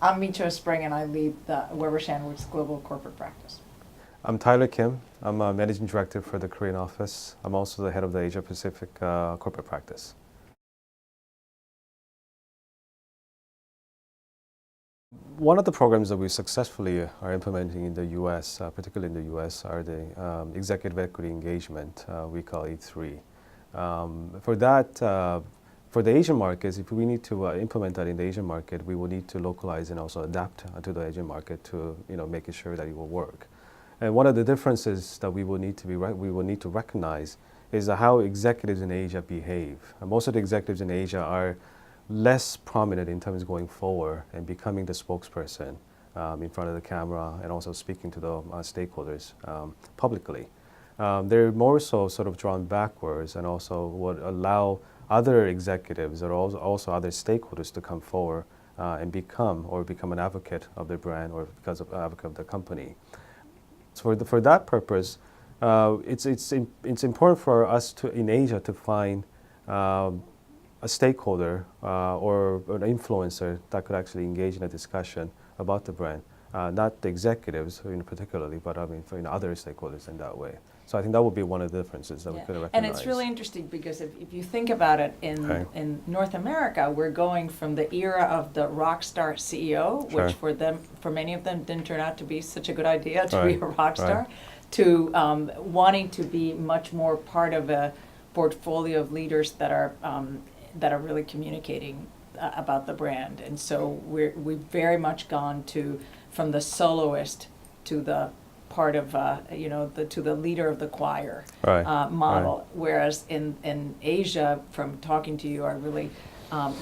I'm Micho Spring, and I lead the Weber Shandwick's global corporate practice. I'm Tyler Kim. I'm a managing director for the Korean office. I'm also the head of the Asia Pacific corporate practice. One of the programs that we successfully are implementing in the U.S., particularly in the U.S., are the executive equity engagement we call E3. For that, for the Asian markets, if we need to implement that in the Asian market, we will need to localize and also adapt to the Asian market to making sure that it will work. And one of the differences that we will need to recognize is how executives in Asia behave. And most of the executives in Asia are less prominent in terms of going forward and becoming the spokesperson in front of the camera and also speaking to the stakeholders publicly. They're more so sort of drawn backwards and also would allow other executives or also other stakeholders to come forward and become an advocate of their brand or because of advocate of the company. So for that purpose, it's important for us in Asia to find a stakeholder or an influencer that could actually engage in a discussion about the brand, not the executives particularly, but I mean for other stakeholders in that way. So I think that would be one of the differences that we could recognize. And it's really interesting because if you think about it, in North America, we're going from the era of the rock star CEO, Sure. which for many of them didn't turn out to be such a good idea to be a rock star, Right. to wanting to be much more part of a portfolio of leaders that are really communicating about the brand. And so we've very much gone from the soloist to the part of to the leader of the choir Right. model. Right. Whereas in Asia, from talking to you, I really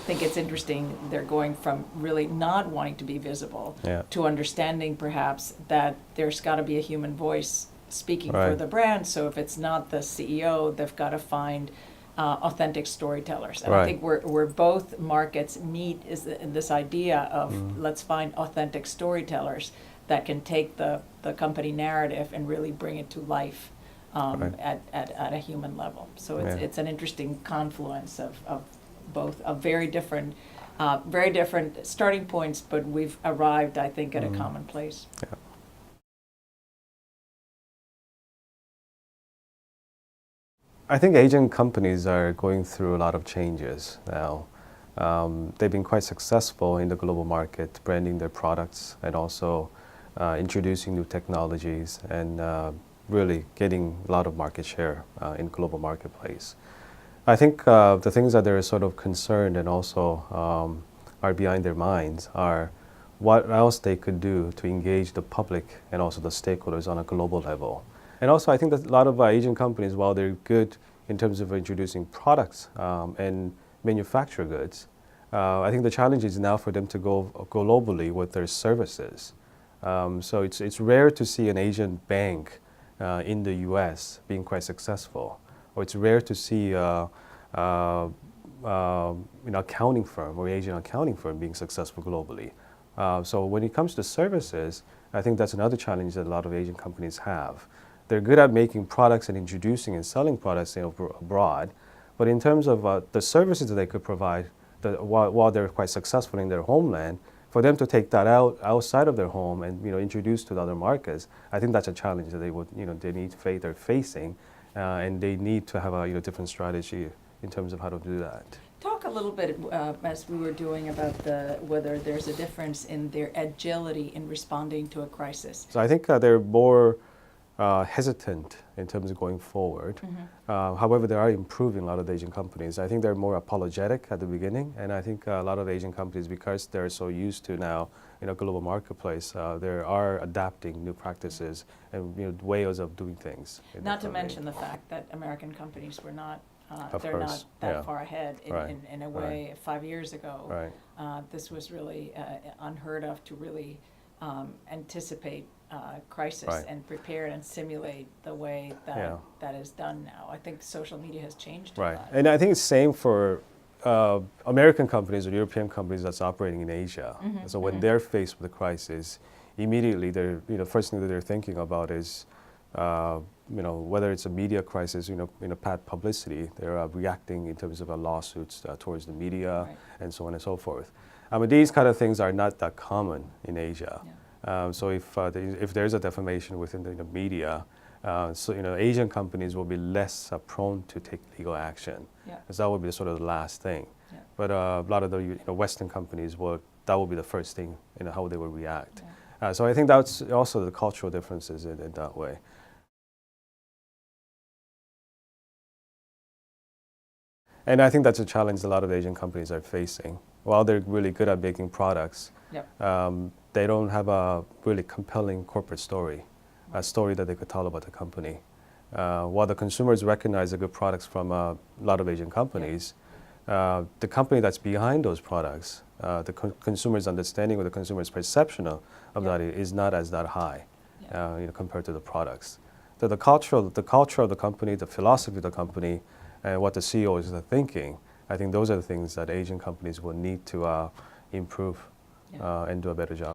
think it's interesting. They're going from really not wanting to be visible to understanding perhaps that there's got to be a human voice speaking for the brand. So if it's not the CEO, they've got to find authentic storytellers. And I think where both markets meet is in this idea of let's find authentic storytellers that can take the company narrative and really bring it to life at a human level. So it's an interesting confluence of both of very different starting points, but we've arrived, I think, at a common place. Yeah. I think Asian companies are going through a lot of changes now. They've been quite successful in the global market, branding their products and also introducing new technologies and really getting a lot of market share in global marketplace. I think the things that they're sort of concerned and also are behind their minds are what else they could do to engage the public and also the stakeholders on a global level. And also I think that a lot of Asian companies, while they're good in terms of introducing products and manufacture goods, I think the challenge is now for them to go globally with their services. So it's rare to see an Asian bank in the U.S. being quite successful, or it's rare to see an accounting firm or Asian accounting firm being successful globally. So when it comes to services, I think that's another challenge that a lot of Asian companies have. They're good at making products and introducing and selling products abroad, but in terms of the services that they could provide, while they're quite successful in their homeland, for them to take that outside of their home and introduce to the other markets, I think that's a challenge that they're facing, and they need to have a different strategy in terms of how to do that. Talk a little bit, as we were doing, about whether there's a difference in their agility in responding to a crisis. So I think they're more hesitant in terms of going forward. However, they are improving a lot of the Asian companies. I think they're more apologetic at the beginning, and I think a lot of Asian companies, because they're so used to now in a global marketplace, they are adapting new practices and ways of doing things. Not to mention the fact that American companies were not they're not that far ahead in a way. 5 years ago, this was really unheard of to really anticipate crisis and prepare and simulate the way that is done now. I think social media has changed a lot. And I think it's same for American companies or European companies that's operating in Asia. So when they're faced with a crisis, immediately they're first thing that they're thinking about is whether it's a media crisis, bad publicity, they're reacting in terms of lawsuits towards the media and so on and so forth. I mean, these kind of things are not that common in Asia. Yeah. So if there's a defamation within the media, so Asian companies will be less prone to take legal action, because that would be sort of the last thing. Yeah. But a lot of the Western companies that will be the first thing how they will react. So I think that's also the cultural differences in that way. And I think that's a challenge a lot of Asian companies are facing. While they're really good at making products, they don't have a really compelling corporate story, a story that they could tell about the company. While the consumers recognize the good products from a lot of Asian companies, the company that's behind those products, the consumer's understanding or the consumer's perception of that is not as that high compared to the products. So the culture of the company, the philosophy of the company, and what the CEO is thinking, I think those are the things that Asian companies will need to improve and do a better job.